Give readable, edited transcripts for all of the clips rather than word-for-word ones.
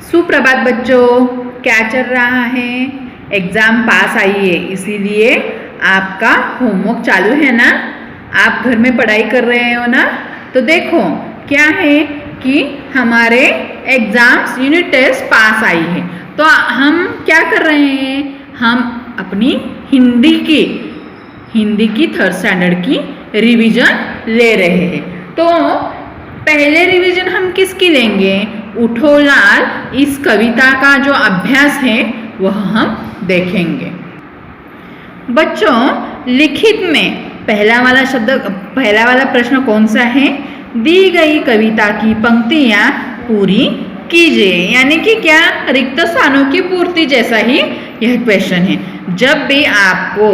सुप्रभात बच्चों, क्या चल रहा है? एग्ज़ाम पास आई है, इसीलिए आपका होमवर्क चालू है ना। आप घर में पढ़ाई कर रहे हो ना। तो देखो क्या है कि हमारे एग्ज़ाम्स यूनिट टेस्ट पास आई है। तो हम क्या कर रहे हैं, हम अपनी हिंदी की थर्ड स्टैंडर्ड की रिवीजन ले रहे हैं। तो पहले रिवीजन हम किसकी लेंगे? उठो लाल इस कविता का जो अभ्यास है वह हम देखेंगे। बच्चों, लिखित में पहला वाला प्रश्न कौन सा है? दी गई कविता की पंक्तियां पूरी कीजिए। यानी कि क्या, रिक्त स्थानों की पूर्ति जैसा ही यह क्वेश्चन है। जब भी आपको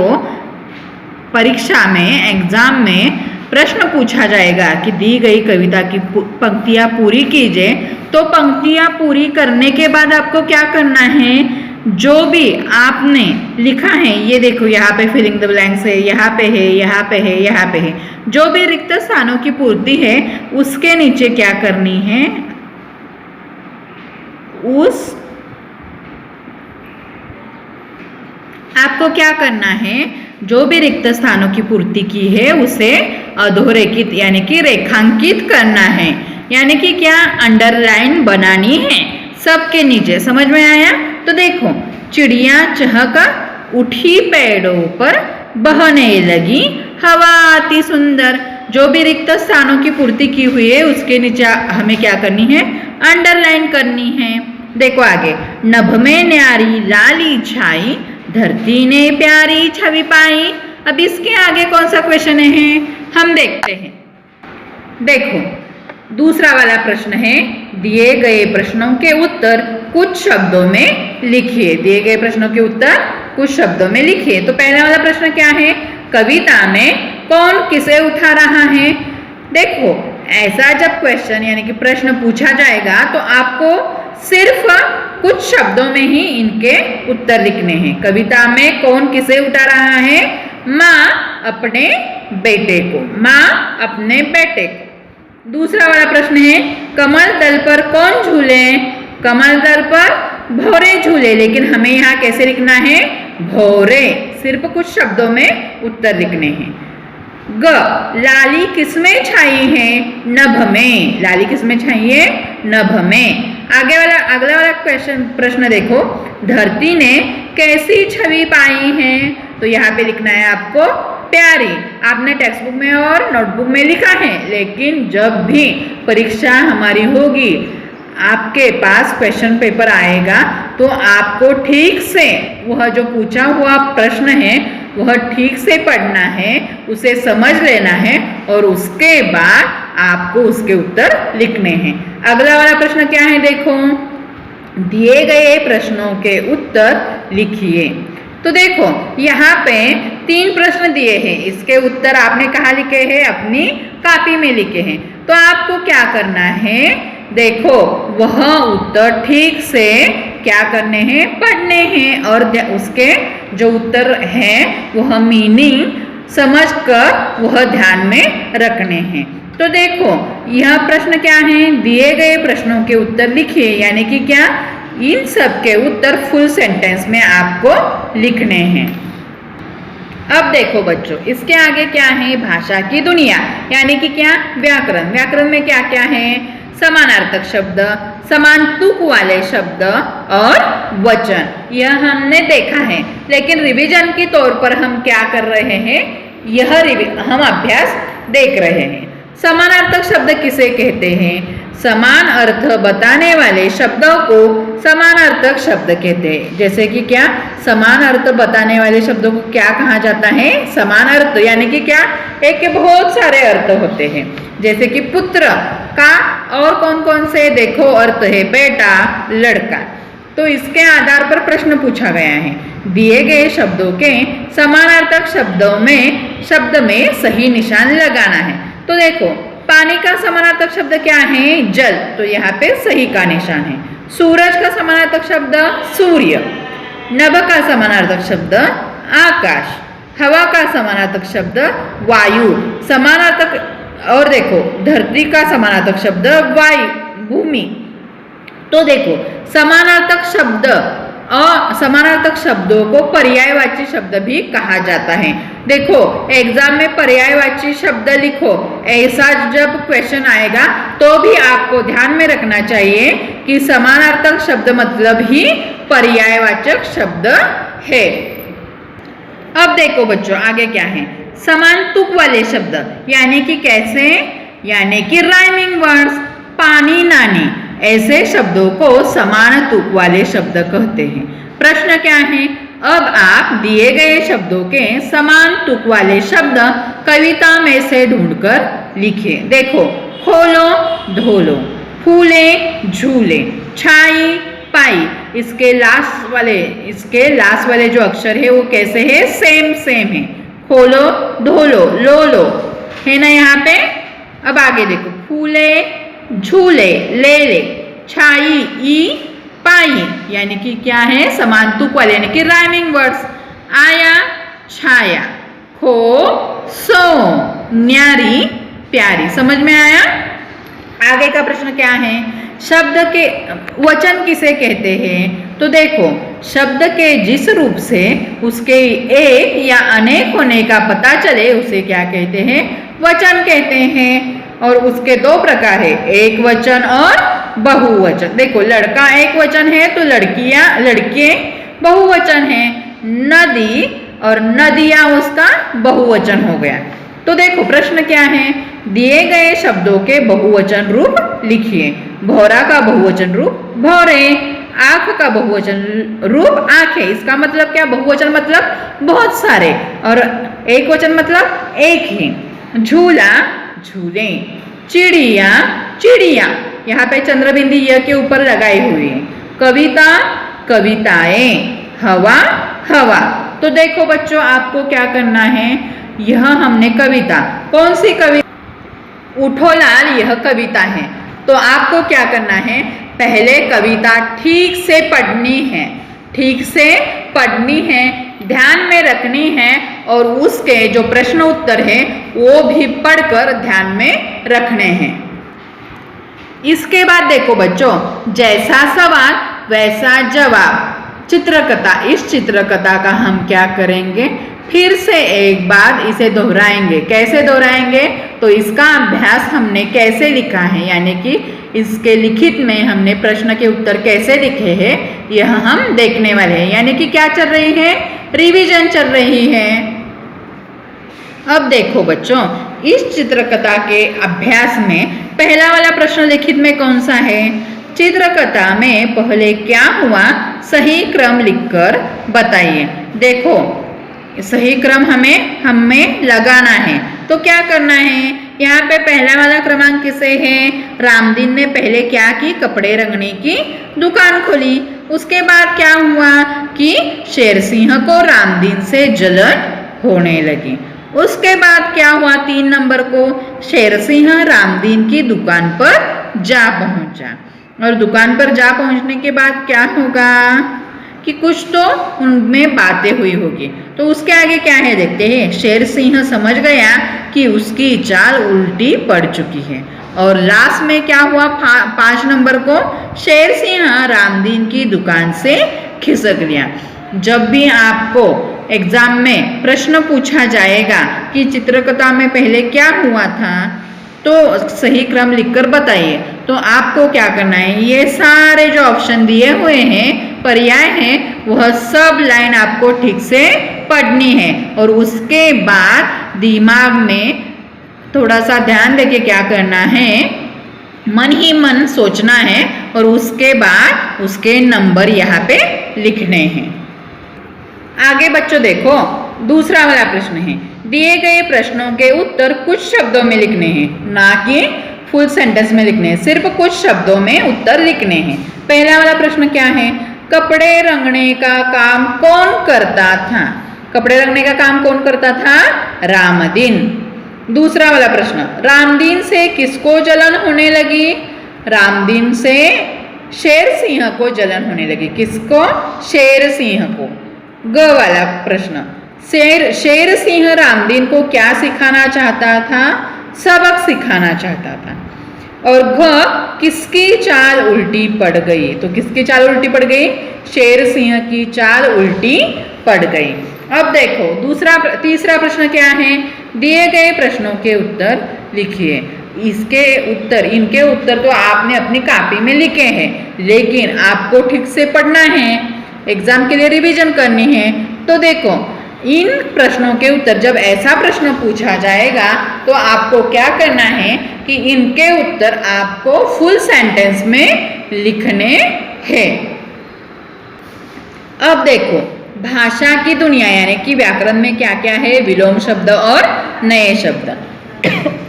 परीक्षा में, एग्जाम में प्रश्न पूछा जाएगा कि दी गई कविता की पंक्तियां पूरी कीजिए, तो पंक्तियां पूरी करने के बाद आपको क्या करना है? जो भी आपने लिखा है, ये देखो यहाँ पे फिलिंग द ब्लैंक्स है, यहाँ पे है, यहाँ पे है, यहाँ पे है, जो भी रिक्त स्थानों की पूर्ति है उसके नीचे क्या करनी है? आपको क्या करना है? जो भी रिक्त स्थानों की पूर्ति की है उसे अधोरेखित यानी कि रेखांकित करना है। यानी कि क्या, अंडरलाइन बनानी है सबके नीचे। समझ में आया? तो देखो, चिड़िया चहक उठी पेड़ों पर बहने लगी हवा अति सुंदर। जो भी रिक्त स्थानों की पूर्ति की हुई है उसके नीचे हमें क्या करनी है? अंडरलाइन करनी है। देखो आगे, नभ में न्यारी लाली छाई, धरती ने प्यारी छवि पाई। अब इसके आगे कौन सा क्वेश्चन है हम देखते हैं। देखो, दूसरा वाला प्रश्न है, दिए गए प्रश्नों के उत्तर कुछ शब्दों में लिखिए। दिए गए प्रश्नों के उत्तर कुछ शब्दों में लिखिए। तो पहला वाला प्रश्न क्या है? कविता में कौन किसे उठा रहा है? देखो, ऐसा जब क्वेश्चन यानी कि प्रश्न पूछा जाएगा तो आपको सिर्फ कुछ शब्दों में ही इनके उत्तर लिखने हैं। कविता में कौन किसे उठा रहा है? माँ अपने बेटे को, माँ अपने बेटे को। दूसरा वाला प्रश्न है, कमल दल पर कौन झूले? कमल दल पर भौरे झूले। लेकिन हमें यहाँ कैसे लिखना है? भौरे। सिर्फ कुछ शब्दों में उत्तर लिखने हैं। ग, लाली किसमें छाई है? नभ में। लाली किसमें छाई है? नभ में। अगला वाला प्रश्न देखो, धरती ने कैसी छवि पाई है? तो यहाँ पे लिखना है आपको प्यारी। आपने टेक्स्ट बुक में और नोटबुक में लिखा है, लेकिन जब भी परीक्षा हमारी होगी, आपके पास क्वेश्चन पेपर आएगा तो आपको ठीक से वह जो पूछा हुआ प्रश्न है वह ठीक से पढ़ना है, उसे समझ लेना है और उसके बाद आपको उसके उत्तर लिखने हैं। अगला वाला प्रश्न क्या है? देखो, दिए गए प्रश्नों के उत्तर लिखिए। तो देखो, यहाँ पे 3 प्रश्न दिए हैं, इसके उत्तर आपने कहाँ लिखे हैं? अपनी कॉपी में लिखे हैं। तो आपको क्या करना है? देखो, वह उत्तर ठीक से क्या करने हैं? पढ़ने हैं और उसके जो उत्तर हैं वह मीनिंग समझकर वह ध्यान में रखने हैं। तो देखो, यह प्रश्न क्या है? दिए गए प्रश्नों के उत्तर लिखिए। यानी कि क्या, इन सब के उत्तर फुल सेंटेंस में आपको लिखने हैं। अब देखो बच्चों, इसके आगे क्या है? भाषा की दुनिया यानी कि क्या, व्याकरण। व्याकरण में क्या क्या है? समानार्थक शब्द, समान तुक वाले शब्द और वचन। यह हमने देखा है, लेकिन रिवीजन के तौर पर हम क्या कर रहे हैं? हम अभ्यास देख रहे हैं। समानार्थक शब्द किसे कहते हैं? समान अर्थ बताने वाले शब्दों को समानार्थक शब्द कहते हैं। जैसे कि क्या, समान अर्थ बताने वाले शब्दों को क्या कहा जाता है? समान अर्थ। यानी कि क्या, एक के बहुत सारे अर्थ होते हैं। जैसे कि पुत्र का और कौन कौन से देखो अर्थ है? बेटा, लड़का। तो इसके आधार पर प्रश्न पूछा गया है। दिए गए शब्दों के समानार्थक शब्द में सही निशान लगाना है। तो देखो, पानी का समानार्थक शब्द क्या है? जल। तो यहाँ पे सही का निशान है। सूरज का समानार्थक शब्द सूर्य। नभ का समानार्थक शब्द आकाश। हवा का समानार्थक शब्द वायु। समानार्थक, और देखो, धरती का समानार्थक शब्द वायु, भूमि। तो देखो समानार्थक शब्द समानार्थक शब्दों को पर्यायवाची शब्द भी कहा जाता है। देखो एग्जाम में पर्यायवाची शब्द लिखो, ऐसा जब क्वेश्चन आएगा तो भी आपको ध्यान में रखना चाहिए कि समानार्थक शब्द मतलब ही पर्यायवाचक शब्द है। अब देखो बच्चों आगे क्या है, समान तुक वाले शब्द यानी कि कैसे, यानी कि राइमिंग वर्ड्स, पानी नानी, ऐसे शब्दों को समान तुक वाले शब्द कहते हैं। प्रश्न क्या है, अब आप दिए गए शब्दों के समान तुक वाले शब्द कविता में से ढूंढकर लिखिए। देखो खोलो धोलो, फूले झूले, छाई पाई, इसके लास्ट वाले जो अक्षर है वो कैसे है, सेम सेम है। खोलो धोलो लो लो है ना यहाँ पे। अब आगे देखो फूले झूले ले ले, छाई ई पाई, यानी कि क्या है समान तुक वाले यानी कि राइमिंग वर्ड्स। आया छाया, खो सो, न्यारी प्यारी। समझ में आया। आगे का प्रश्न क्या है, शब्द के वचन किसे कहते हैं। तो देखो शब्द के जिस रूप से उसके एक या अनेक होने का पता चले उसे क्या कहते हैं, वचन कहते हैं। और उसके दो प्रकार है, एक वचन और बहुवचन। देखो लड़का एक वचन है तो लड़कियां लड़के बहुवचन है, नदी और नदियां उसका बहुवचन हो गया। तो देखो प्रश्न क्या है, दिए गए शब्दों के बहुवचन रूप लिखिए। भौरा का बहुवचन रूप भौरे, आंख का बहुवचन रूप आंखें। इसका मतलब क्या, बहुवचन मतलब बहुत सारे और एक वचन मतलब एक ही। झूला झूले, चिड़िया चिड़िया, यहाँ पे चंद्रबिंदी य के ऊपर लगाई हुई है। कविता कविताएं, हवा हवा। तो देखो बच्चों आपको क्या करना है, यह हमने कविता, कौन सी कविता, उठो लाल यह कविता है। तो आपको क्या करना है, पहले कविता ठीक से पढ़नी है, ठीक से पढ़नी है, ध्यान में रखनी है और उसके जो प्रश्न उत्तर है वो भी पढ़कर ध्यान में रखने हैं। इसके बाद देखो बच्चों, जैसा सवाल वैसा जवाब, चित्रकथा। इस चित्रकथा का हम क्या करेंगे, फिर से एक बार इसे दोहराएंगे। कैसे दोहराएंगे, तो इसका अभ्यास हमने कैसे लिखा है, यानी कि इसके लिखित में हमने प्रश्न के उत्तर कैसे लिखे हैं यह हम देखने वाले हैं। यानी कि क्या चल रही है, रिवीजन चल रही है। अब देखो बच्चों इस चित्रकथा के अभ्यास में पहला वाला प्रश्न लिखित में कौन सा है, चित्रकथा में पहले क्या हुआ सही क्रम लिखकर बताइए। देखो सही क्रम हमें लगाना है। तो क्या करना है, यहाँ पे पहला वाला क्रमांक किसे है, रामदीन ने पहले क्या की, कपड़े रंगने की दुकान खोली। उसके बाद क्या हुआ कि शेर सिंह को रामदीन से जलन होने लगी। उसके बाद क्या हुआ, 3 नंबर को शेर सिंह रामदीन की दुकान पर जा पहुंचा। और दुकान पर जा पहुंचने के बाद क्या होगा कि कुछ तो उनमें बातें हुई होगी। तो उसके आगे क्या है देखते हैं। शेर सिंह समझ गया कि उसकी चाल उल्टी पड़ चुकी है। और लास्ट में क्या हुआ, 5 नंबर को शेर सिंह रामदीन की दुकान से खिसक लिया। जब भी आपको एग्जाम में प्रश्न पूछा जाएगा कि चित्रकथा में पहले क्या हुआ था, तो सही क्रम लिखकर बताइए। तो आपको क्या करना है, ये सारे जो ऑप्शन दिए हुए हैं पर्याय हैं वह सब लाइन आपको ठीक से पढ़नी है। और उसके बाद दिमाग में थोड़ा सा ध्यान देके क्या करना है, मन ही मन सोचना है और उसके बाद उसके नंबर यहाँ पे लिखने हैं। आगे बच्चों देखो दूसरा वाला प्रश्न है, दिए गए प्रश्नों के उत्तर कुछ शब्दों में लिखने हैं, ना कि फुल सेंटेंस में लिखने हैं, सिर्फ कुछ शब्दों में उत्तर लिखने हैं। पहला वाला प्रश्न क्या है, कपड़े रंगने का काम कौन करता था। कपड़े रंगने का काम कौन करता था, रामदीन। दूसरा वाला प्रश्न, रामदीन से किसको जलन होने लगी, रामदीन से शेर सिंह को जलन होने लगी। किसको, शेर सिंह को। ग वाला प्रश्न, शेर सिंह रामदीन को क्या सिखाना चाहता था, सबक सिखाना चाहता था। और घ किसकी चाल उल्टी पड़ गई। तो किसकी चाल उल्टी पड़ गई? शेर सिंह की चाल उल्टी पड़ गई। अब देखो तीसरा प्रश्न क्या है? दिए गए प्रश्नों के उत्तर लिखिए। इनके उत्तर तो आपने अपनी कॉपी में लिखे हैं, लेकिन आपको ठीक से पढ़ना है, एग्जाम के लिए रिवीजन करनी है। तो देखो, इन प्रश्नों के उत्तर, जब ऐसा प्रश्न पूछा जाएगा तो आपको क्या करना है कि इनके उत्तर आपको फुल सेंटेंस में लिखने हैं। अब देखो, भाषा की दुनिया यानी कि व्याकरण में क्या क्या है? विलोम शब्द और नए शब्द।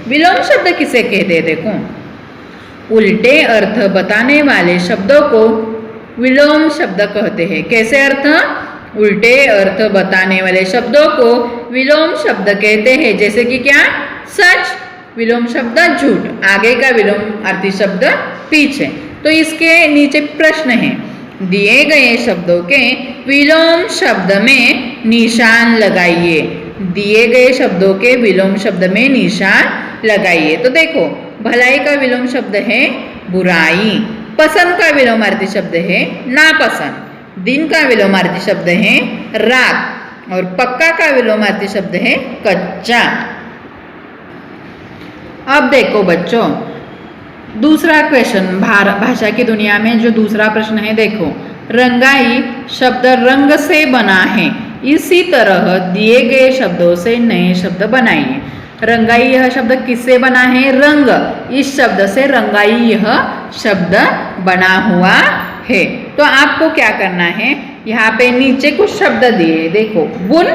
विलोम शब्द किसे कहते हैं? देखो, उल्टे अर्थ बताने वाले शब्दों को विलोम शब्द कहते हैं। कैसे अर्थ? उल्टे अर्थ बताने वाले शब्दों को विलोम शब्द कहते हैं। जैसे कि क्या? सच विलोम शब्द झूठ, आगे का विलोम अर्थी शब्द पीछे। तो इसके नीचे प्रश्न है, दिए गए शब्दों के विलोम शब्द में निशान लगाइए। दिए गए शब्दों के विलोम शब्द में निशान लगाइए। तो देखो, भलाई का विलोम शब्द है बुराई, पसंद का विलोमार्थी शब्द है नापसंद, दिन का विलोमार्थी शब्द है रात, और पक्का का विलोमार्थी शब्द है कच्चा। अब देखो बच्चों, दूसरा क्वेश्चन, भाषा की दुनिया में जो दूसरा प्रश्न है, देखो, रंगाई शब्द रंग से बना है, इसी तरह दिए गए शब्दों से नए शब्द बनाइए। रंगाई यह शब्द किससे बना है? रंग, इस शब्द से रंगाई यह शब्द बना हुआ है। तो आपको क्या करना है, यहाँ पे नीचे कुछ शब्द दिए, देखो, बुन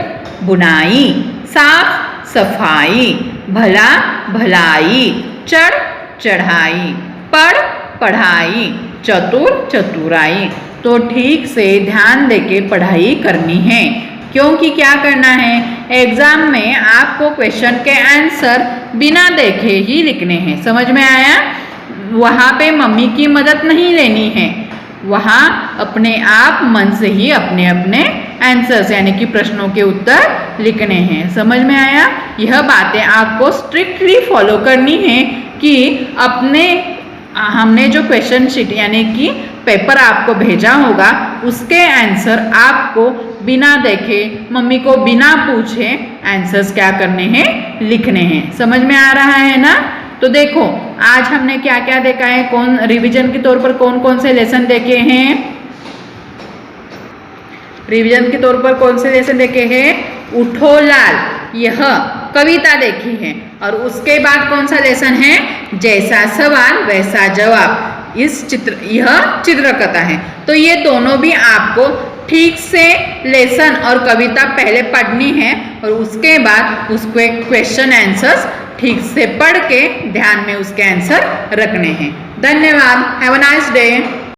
बुनाई, साफ सफाई, भला भलाई, चढ़ चढ़ाई, पढ़ पढ़ाई, चतुर चतुराई। तो ठीक से ध्यान देके पढ़ाई करनी है, क्योंकि क्या करना है, एग्जाम में आपको क्वेश्चन के आंसर बिना देखे ही लिखने हैं। समझ में आया? वहाँ पे मम्मी की मदद नहीं लेनी है, वहाँ अपने आप मन से ही अपने अपने आंसर्स यानी कि प्रश्नों के उत्तर लिखने हैं। समझ में आया? यह बातें आपको स्ट्रिक्टली फॉलो करनी है कि हमने जो क्वेश्चन शीट यानी कि पेपर आपको भेजा होगा, उसके आंसर आपको बिना देखे, मम्मी को बिना पूछे आंसर्स क्या करने हैं? लिखने हैं। समझ में आ रहा है ना? तो देखो, आज हमने क्या क्या देखा है, कौन रिवीजन के तौर पर कौन कौन से लेसन देखे हैं? रिवीजन के तौर पर कौन से लेसन देखे हैं? उठो लाल, यह कविता देखी है, और उसके बाद कौन सा लेसन है? जैसा सवाल वैसा जवाब, यह चित्रकथा है। तो ये दोनों भी आपको ठीक से लेसन और कविता पहले पढ़नी है, और उसके बाद उसके क्वेश्चन आंसर्स ठीक से पढ़ के ध्यान में उसके आंसर रखने हैं। धन्यवाद। Have a nice day.